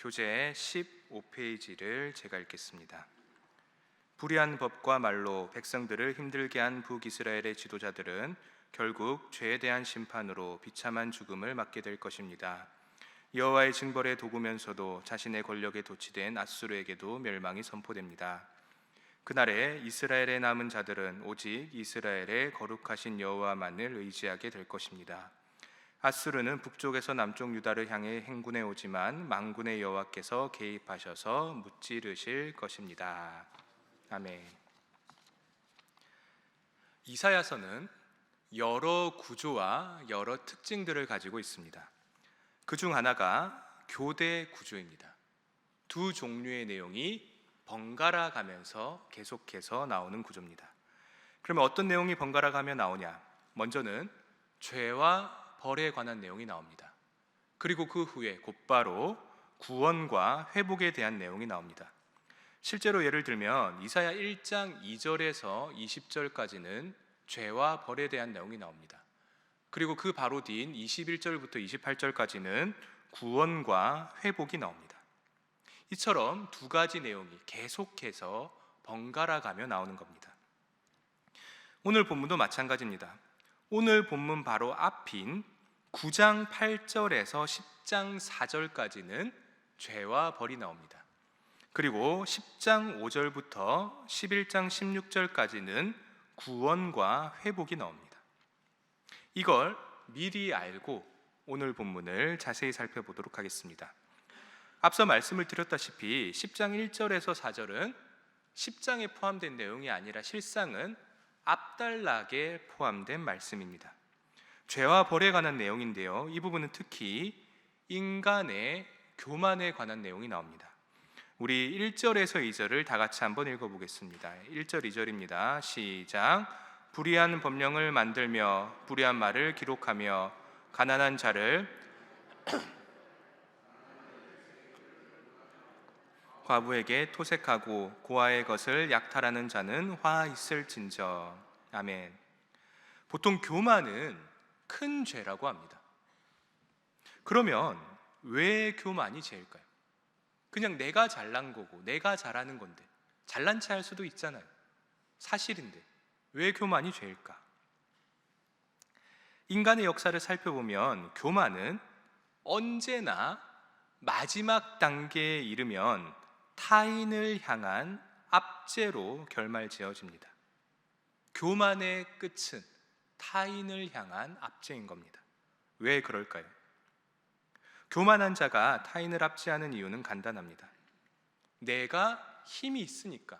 교재 15페이지를 제가 읽겠습니다. 불의한 법과 말로 백성들을 힘들게 한 북이스라엘의 지도자들은 결국 죄에 대한 심판으로 비참한 죽음을 맞게 될 것입니다. 여호와의 징벌에 도구면서도 자신의 권력에 도취된 앗수르에게도 멸망이 선포됩니다. 그날에 이스라엘에 남은 자들은 오직 이스라엘의 거룩하신 여호와만을 의지하게 될 것입니다. 앗수르는 북쪽에서 남쪽 유다를 향해 행군해 오지만 만군의 여호와께서 개입하셔서 무찌르실 것입니다. 아멘. 이사야서는 여러 구조와 여러 특징들을 가지고 있습니다. 그중 하나가 교대 구조입니다. 두 종류의 내용이 번갈아 가면서 계속해서 나오는 구조입니다. 그러면 어떤 내용이 번갈아 가며 나오냐? 먼저는 죄와 벌에 관한 내용이 나옵니다. 그리고 그 후에 곧바로 구원과 회복에 대한 내용이 나옵니다. 실제로 예를 들면 이사야 1장 2절에서 20절까지는 죄와 벌에 대한 내용이 나옵니다. 그리고 그 바로 뒤인 21절부터 28절까지는 구원과 회복이 나옵니다. 이처럼 두 가지 내용이 계속해서 번갈아 가며 나오는 겁니다. 오늘 본문도 마찬가지입니다. 오늘 본문 바로 앞인 9장 8절에서 10장 4절까지는 죄와 벌이 나옵니다. 그리고 10장 5절부터 11장 16절까지는 구원과 회복이 나옵니다. 이걸 미리 알고 오늘 본문을 자세히 살펴보도록 하겠습니다. 앞서 말씀을 드렸다시피 10장 1절에서 4절은 10장에 포함된 내용이 아니라 실상은 앞단락에 포함된 말씀입니다. 죄와 벌에 관한 내용인데요, 이 부분은 특히 인간의 교만에 관한 내용이 나옵니다. 우리 1절에서 2절을 다 같이 한번 읽어보겠습니다. 1절 2절입니다. 시작. 불의한 법령을 만들며 불의한 말을 기록하며 가난한 자를 과부에게 토색하고 고아의 것을 약탈하는 자는 화 있을진저. 아멘. 보통 교만은 큰 죄라고 합니다. 그러면 왜 교만이 죄일까요? 그냥 내가 잘난 거고 내가 잘하는 건데 잘난 체 할 수도 있잖아요. 사실인데 왜 교만이 죄일까? 인간의 역사를 살펴보면 교만은 언제나 마지막 단계에 이르면 타인을 향한 압제로 결말지어집니다. 교만의 끝은 타인을 향한 압제인 겁니다. 왜 그럴까요? 교만한 자가 타인을 압제하는 이유는 간단합니다. 내가 힘이 있으니까,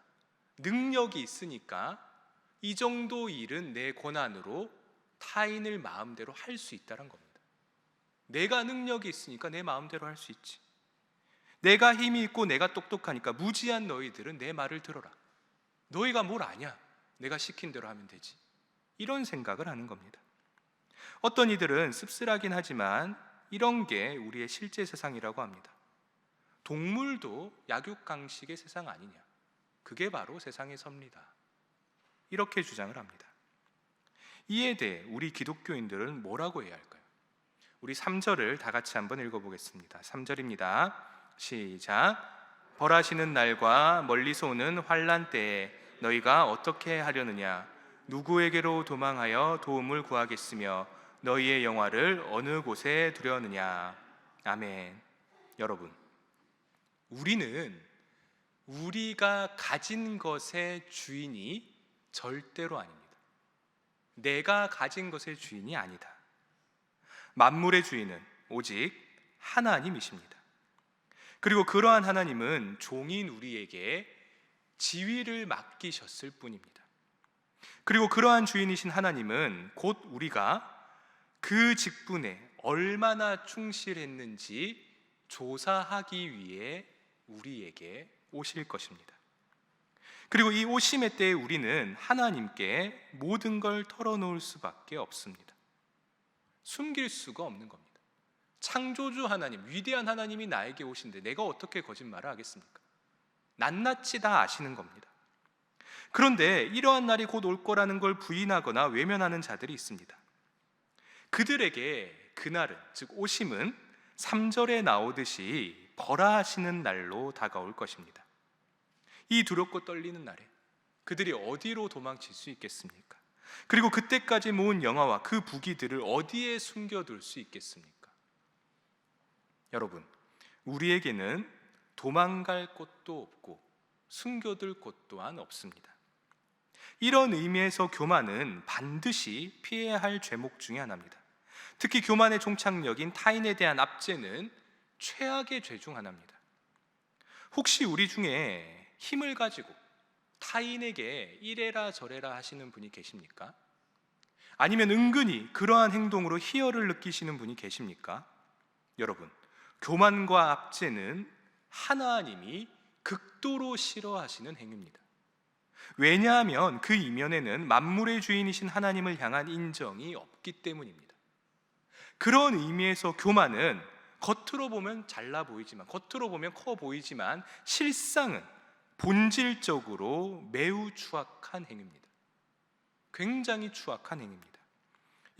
능력이 있으니까 이 정도 일은 내 권한으로 타인을 마음대로 할 수 있다는 겁니다. 내가 능력이 있으니까 내 마음대로 할 수 있지. 내가 힘이 있고 내가 똑똑하니까 무지한 너희들은 내 말을 들어라. 너희가 뭘 아냐? 내가 시킨 대로 하면 되지. 이런 생각을 하는 겁니다. 어떤 이들은 씁쓸하긴 하지만 이런 게 우리의 실제 세상이라고 합니다. 동물도 약육강식의 세상 아니냐? 그게 바로 세상의 섭리다. 이렇게 주장을 합니다. 이에 대해 우리 기독교인들은 뭐라고 해야 할까요? 우리 3절을 다 같이 한번 읽어보겠습니다. 3절입니다. 시작. 벌하시는 날과 멀리서 오는 환난 때에 너희가 어떻게 하려느냐? 누구에게로 도망하여 도움을 구하겠으며 너희의 영화를 어느 곳에 두려느냐? 아멘. 여러분, 우리는 우리가 가진 것의 주인이 절대로 아닙니다. 내가 가진 것의 주인이 아니다. 만물의 주인은 오직 하나님이십니다. 그리고 그러한 하나님은 종인 우리에게 지위를 맡기셨을 뿐입니다. 그리고 그러한 주인이신 하나님은 곧 우리가 그 직분에 얼마나 충실했는지 조사하기 위해 우리에게 오실 것입니다. 그리고 이 오심의 때에 우리는 하나님께 모든 걸 털어놓을 수밖에 없습니다. 숨길 수가 없는 겁니다. 창조주 하나님, 위대한 하나님이 나에게 오신데 내가 어떻게 거짓말을 하겠습니까? 낱낱이 다 아시는 겁니다. 그런데 이러한 날이 곧 올 거라는 걸 부인하거나 외면하는 자들이 있습니다. 그들에게 그날은, 즉 오심은 3절에 나오듯이 벌하시는 날로 다가올 것입니다. 이 두렵고 떨리는 날에 그들이 어디로 도망칠 수 있겠습니까? 그리고 그때까지 모은 영화와 그 무기들을 어디에 숨겨둘 수 있겠습니까? 여러분, 우리에게는 도망갈 곳도 없고 숨겨둘 곳 또한 없습니다. 이런 의미에서 교만은 반드시 피해야 할 죄목 중에 하나입니다. 특히 교만의 종착역인 타인에 대한 압제는 최악의 죄 중 하나입니다. 혹시 우리 중에 힘을 가지고 타인에게 이래라 저래라 하시는 분이 계십니까? 아니면 은근히 그러한 행동으로 희열을 느끼시는 분이 계십니까? 여러분, 교만과 압제는 하나님이 극도로 싫어하시는 행위입니다. 왜냐하면 그 이면에는 만물의 주인이신 하나님을 향한 인정이 없기 때문입니다. 그런 의미에서 교만은 겉으로 보면 잘나 보이지만, 겉으로 보면 커 보이지만 실상은 본질적으로 매우 추악한 행위입니다. 굉장히 추악한 행위입니다.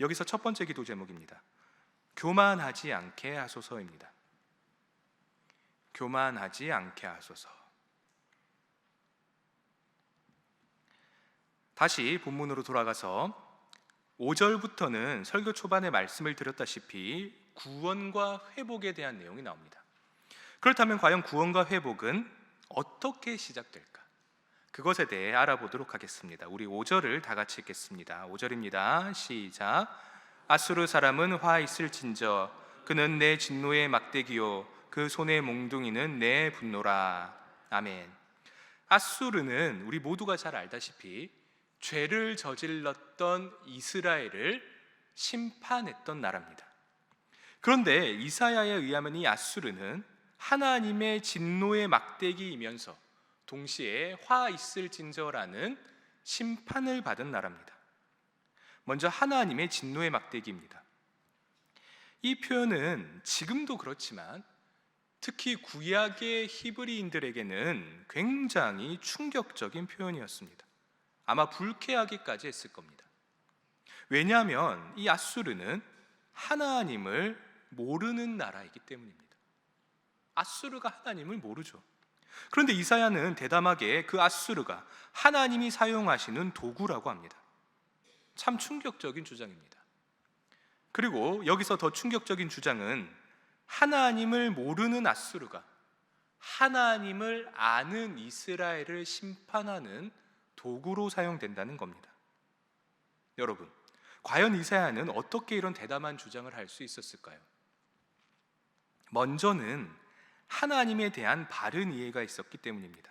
여기서 첫 번째 기도 제목입니다. 교만하지 않게 하소서입니다. 교만하지 않게 하소서. 다시 본문으로 돌아가서 5절부터는 설교 초반에 말씀을 드렸다시피 구원과 회복에 대한 내용이 나옵니다. 그렇다면 과연 구원과 회복은 어떻게 시작될까? 그것에 대해 알아보도록 하겠습니다. 우리 5절을 다 같이 읽겠습니다. 5절입니다. 시작. 아수르 사람은 화 있을진저 그는 내 진노의 막대기요 그 손의 몽둥이는 내 분노라. 아멘. 아수르는 우리 모두가 잘 알다시피 죄를 저질렀던 이스라엘을 심판했던 나라입니다. 그런데 이사야에 의하면 이 아수르는 하나님의 진노의 막대기이면서 동시에 화 있을진저라는 심판을 받은 나라입니다. 먼저 하나님의 진노의 막대기입니다. 이 표현은 지금도 그렇지만 특히 구약의 히브리인들에게는 굉장히 충격적인 표현이었습니다. 아마 불쾌하기까지 했을 겁니다. 왜냐하면 이 아수르는 하나님을 모르는 나라이기 때문입니다. 아수르가 하나님을 모르죠. 그런데 이사야는 대담하게 그 아수르가 하나님이 사용하시는 도구라고 합니다. 참 충격적인 주장입니다. 그리고 여기서 더 충격적인 주장은 하나님을 모르는 아수르가 하나님을 아는 이스라엘을 심판하는 도구로 사용된다는 겁니다. 여러분, 과연 이사야는 어떻게 이런 대담한 주장을 할 수 있었을까요? 먼저는 하나님에 대한 바른 이해가 있었기 때문입니다.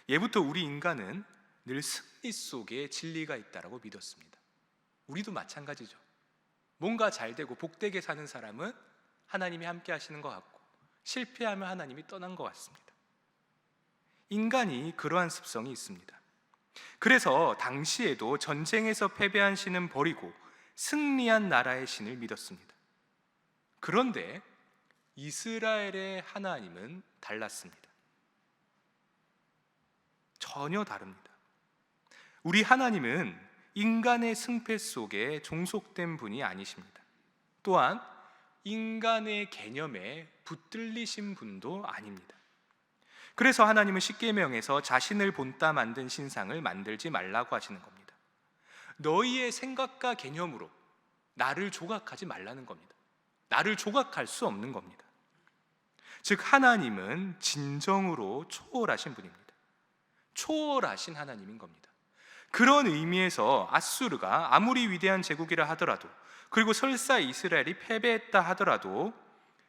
예부터 우리 인간은 늘 승리 속에 진리가 있다고 믿었습니다. 우리도 마찬가지죠. 뭔가 잘 되고 복되게 사는 사람은 하나님이 함께 하시는 것 같고 실패하면 하나님이 떠난 것 같습니다. 인간이 그러한 습성이 있습니다. 그래서 당시에도 전쟁에서 패배한 신은 버리고 승리한 나라의 신을 믿었습니다. 그런데 이스라엘의 하나님은 달랐습니다. 전혀 다릅니다. 우리 하나님은 인간의 승패 속에 종속된 분이 아니십니다. 또한 인간의 개념에 붙들리신 분도 아닙니다. 그래서 하나님은 십계명에서 자신을 본따 만든 신상을 만들지 말라고 하시는 겁니다. 너희의 생각과 개념으로 나를 조각하지 말라는 겁니다. 나를 조각할 수 없는 겁니다. 즉 하나님은 진정으로 초월하신 분입니다. 초월하신 하나님인 겁니다. 그런 의미에서 아수르가 아무리 위대한 제국이라 하더라도, 그리고 설사 이스라엘이 패배했다 하더라도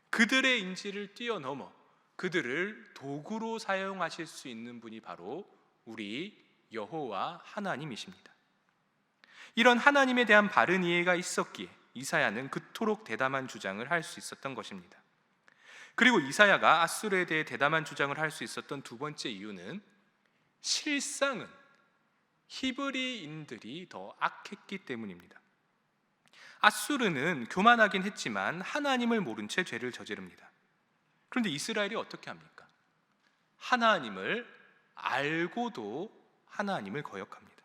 그들의 인지를 뛰어넘어 그들을 도구로 사용하실 수 있는 분이 바로 우리 여호와 하나님이십니다. 이런 하나님에 대한 바른 이해가 있었기에 이사야는 그토록 대담한 주장을 할 수 있었던 것입니다. 그리고 이사야가 아수르에 대해 대담한 주장을 할 수 있었던 두 번째 이유는 실상은 히브리인들이 더 악했기 때문입니다. 아수르는 교만하긴 했지만 하나님을 모른 채 죄를 저지릅니다. 그런데 이스라엘이 어떻게 합니까? 하나님을 알고도 하나님을 거역합니다.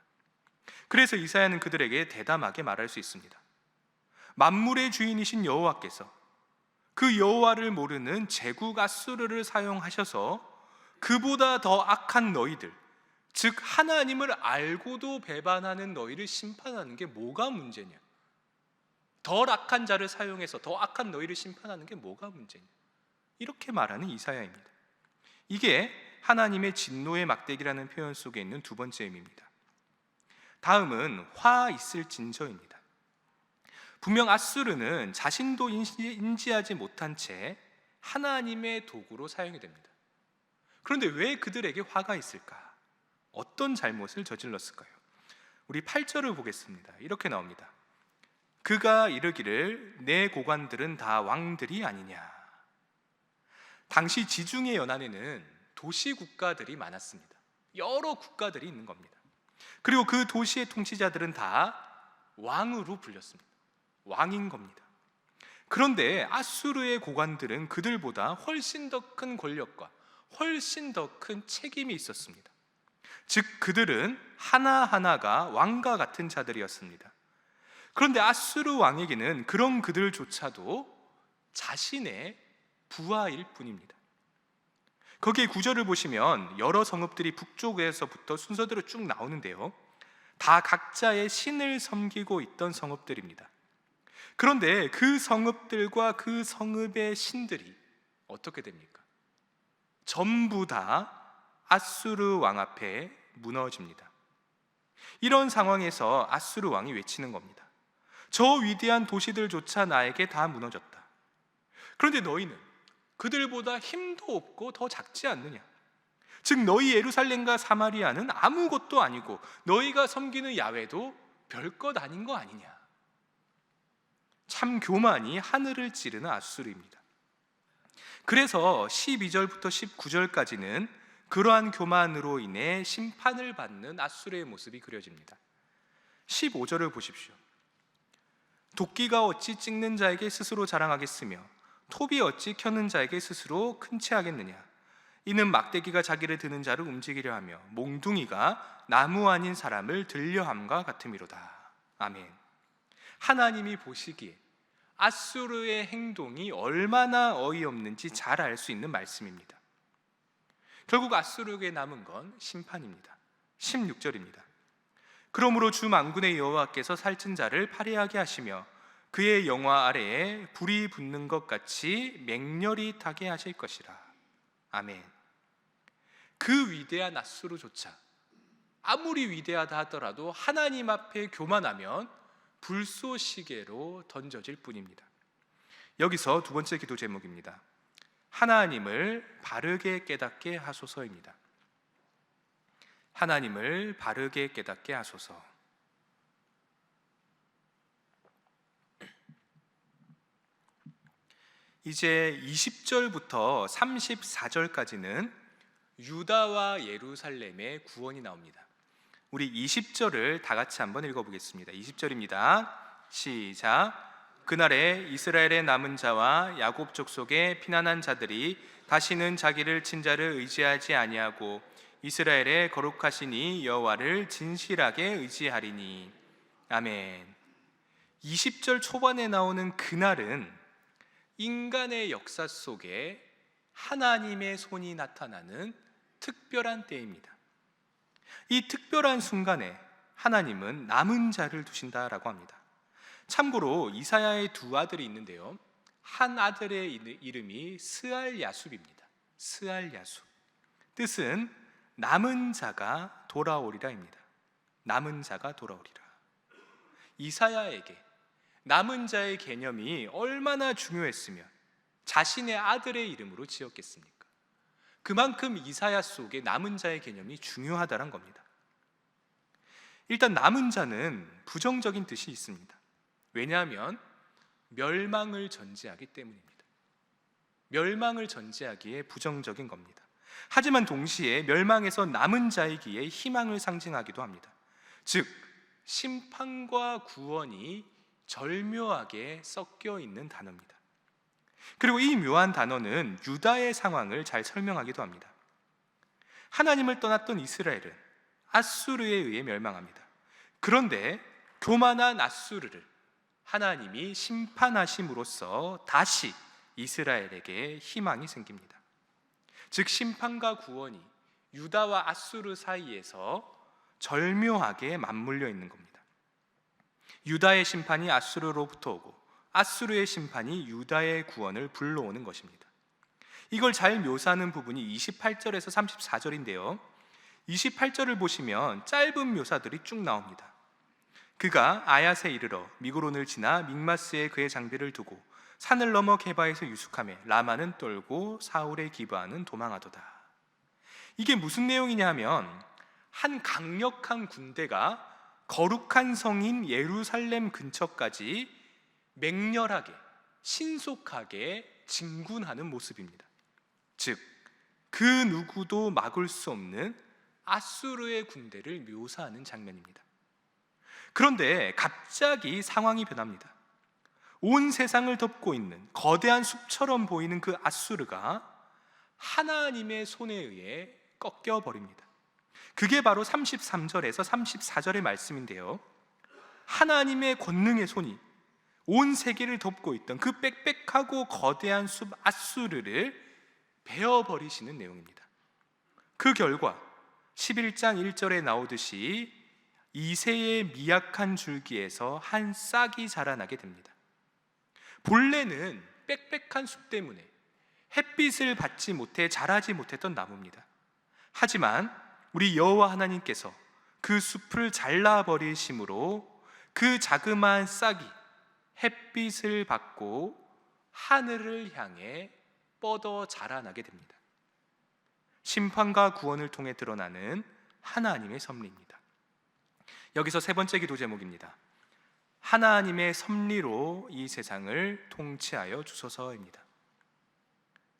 그래서 이사야는 그들에게 대담하게 말할 수 있습니다. 만물의 주인이신 여호와께서 그 여호와를 모르는 제국 아수르를 사용하셔서 그보다 더 악한 너희들, 즉 하나님을 알고도 배반하는 너희를 심판하는 게 뭐가 문제냐? 덜 악한 자를 사용해서 더 악한 너희를 심판하는 게 뭐가 문제냐? 이렇게 말하는 이사야입니다. 이게 하나님의 진노의 막대기라는 표현 속에 있는 두 번째 의미입니다. 다음은 화 있을진저입니다. 분명 아수르는 자신도 인지하지 못한 채 하나님의 도구로 사용이 됩니다. 그런데 왜 그들에게 화가 있을까? 어떤 잘못을 저질렀을까요? 우리 8절을 보겠습니다. 이렇게 나옵니다. 그가 이르기를 내 고관들은 다 왕들이 아니냐. 당시 지중해 연안에는 도시 국가들이 많았습니다. 여러 국가들이 있는 겁니다. 그리고 그 도시의 통치자들은 다 왕으로 불렸습니다. 왕인 겁니다. 그런데 아수르의 고관들은 그들보다 훨씬 더 큰 권력과 훨씬 더 큰 책임이 있었습니다. 즉 그들은 하나하나가 왕과 같은 자들이었습니다. 그런데 아수르 왕에게는 그런 그들조차도 자신의 부하일 뿐입니다. 거기에 구절을 보시면 여러 성읍들이 북쪽에서부터 순서대로 쭉 나오는데요, 다 각자의 신을 섬기고 있던 성읍들입니다. 그런데 그 성읍들과 그 성읍의 신들이 어떻게 됩니까? 전부 다 아수르 왕 앞에 무너집니다. 이런 상황에서 아수르 왕이 외치는 겁니다. 저 위대한 도시들조차 나에게 다 무너졌다. 그런데 너희는 그들보다 힘도 없고 더 작지 않느냐? 즉 너희 예루살렘과 사마리아는 아무것도 아니고 너희가 섬기는 야훼도 별것 아닌 거 아니냐? 참 교만이 하늘을 찌르는 아수르입니다. 그래서 12절부터 19절까지는 그러한 교만으로 인해 심판을 받는 아수르의 모습이 그려집니다. 15절을 보십시오. 도끼가 어찌 찍는 자에게 스스로 자랑하겠으며 톱이 어찌 켜는 자에게 스스로 큰 체하겠느냐. 이는 막대기가 자기를 드는 자를 움직이려 하며 몽둥이가 나무 아닌 사람을 들려함과 같음이로다. 아멘. 하나님이 보시기에 아수르의 행동이 얼마나 어이없는지 잘 알 수 있는 말씀입니다. 결국 아수르에게 남은 건 심판입니다. 16절입니다. 그러므로 주 만군의 여호와께서 살찐 자를 파리하게 하시며 그의 영화 아래에 불이 붙는 것 같이 맹렬히 타게 하실 것이라. 아멘. 그 위대한 아수르조차 아무리 위대하다 하더라도 하나님 앞에 교만하면 불쏘시개로 던져질 뿐입니다. 여기서 두 번째 기도 제목입니다. 하나님을 바르게 깨닫게 하소서입니다. 하나님을 바르게 깨닫게 하소서. 이제 20절부터 34절까지는 유다와 예루살렘의 구원이 나옵니다. 우리 20절을 다 같이 한번 읽어보겠습니다. 20절입니다. 시작. 그날에 이스라엘의 남은 자와 야곱 족속의 피난한 자들이 다시는 자기를 친 자를 의지하지 아니하고 이스라엘의 거룩하시니 여호와를 진실하게 의지하리니. 아멘. 20절 초반에 나오는 그날은 인간의 역사 속에 하나님의 손이 나타나는 특별한 때입니다. 이 특별한 순간에 하나님은 남은 자를 두신다라고 합니다. 참고로 이사야의 두 아들이 있는데요, 한 아들의 이름이 스알야숲입니다. 스알야숲. 뜻은 남은 자가 돌아오리라입니다. 남은 자가 돌아오리라. 이사야에게 남은 자의 개념이 얼마나 중요했으면 자신의 아들의 이름으로 지었겠습니까? 그만큼 이사야 속에 남은 자의 개념이 중요하다는 겁니다. 일단 남은 자는 부정적인 뜻이 있습니다. 왜냐하면 멸망을 전제하기 때문입니다. 멸망을 전제하기에 부정적인 겁니다. 하지만 동시에 멸망에서 남은 자이기에 희망을 상징하기도 합니다. 즉 심판과 구원이 절묘하게 섞여 있는 단어입니다. 그리고 이 묘한 단어는 유다의 상황을 잘 설명하기도 합니다. 하나님을 떠났던 이스라엘은 아수르에 의해 멸망합니다. 그런데 교만한 아수르를 하나님이 심판하심으로써 다시 이스라엘에게 희망이 생깁니다. 즉 심판과 구원이 유다와 앗수르 사이에서 절묘하게 맞물려 있는 겁니다. 유다의 심판이 앗수르로부터 오고 앗수르의 심판이 유다의 구원을 불러오는 것입니다. 이걸 잘 묘사하는 부분이 28절에서 34절인데요 28절을 보시면 짧은 묘사들이 쭉 나옵니다. 그가 아얏에 이르러 미그론을 지나 믹마스에 그의 장비를 두고 산을 넘어 게바에서 유숙하며 라마는 떨고 사울의 기브아는 도망하도다. 이게 무슨 내용이냐 하면 한 강력한 군대가 거룩한 성인 예루살렘 근처까지 맹렬하게 신속하게 진군하는 모습입니다. 즉 그 누구도 막을 수 없는 앗수르의 군대를 묘사하는 장면입니다. 그런데 갑자기 상황이 변합니다. 온 세상을 덮고 있는 거대한 숲처럼 보이는 그 앗수르가 하나님의 손에 의해 꺾여 버립니다. 그게 바로 33절에서 34절의 말씀인데요 하나님의 권능의 손이 온 세계를 덮고 있던 그 빽빽하고 거대한 숲 앗수르를 베어버리시는 내용입니다. 그 결과 11장 1절에 나오듯이 이새의 미약한 줄기에서 한 싹이 자라나게 됩니다. 본래는 빽빽한 숲 때문에 햇빛을 받지 못해 자라지 못했던 나무입니다. 하지만 우리 여호와 하나님께서 그 숲을 잘라버리심으로 그 자그마한 싹이 햇빛을 받고 하늘을 향해 뻗어 자라나게 됩니다. 심판과 구원을 통해 드러나는 하나님의 섭리입니다. 여기서 세 번째 기도 제목입니다. 하나님의 섭리로 이 세상을 통치하여 주소서입니다.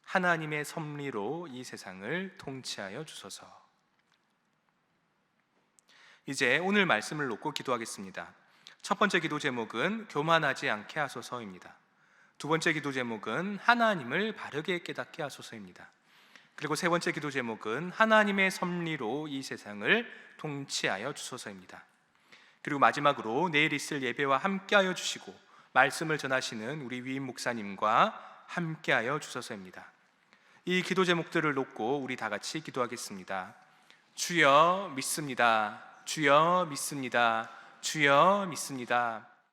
하나님의 섭리로 이 세상을 통치하여 주소서. 이제 오늘 말씀을 놓고 기도하겠습니다. 첫 번째 기도 제목은 교만하지 않게 하소서입니다. 두 번째 기도 제목은 하나님을 바르게 깨닫게 하소서입니다. 그리고 세 번째 기도 제목은 하나님의 섭리로 이 세상을 통치하여 주소서입니다. 그리고 마지막으로 내일 있을 예배와 함께하여 주시고 말씀을 전하시는 우리 위임 목사님과 함께하여 주소서입니다. 이 기도 제목들을 놓고 우리 다 같이 기도하겠습니다. 주여 믿습니다. 주여 믿습니다. 주여 믿습니다.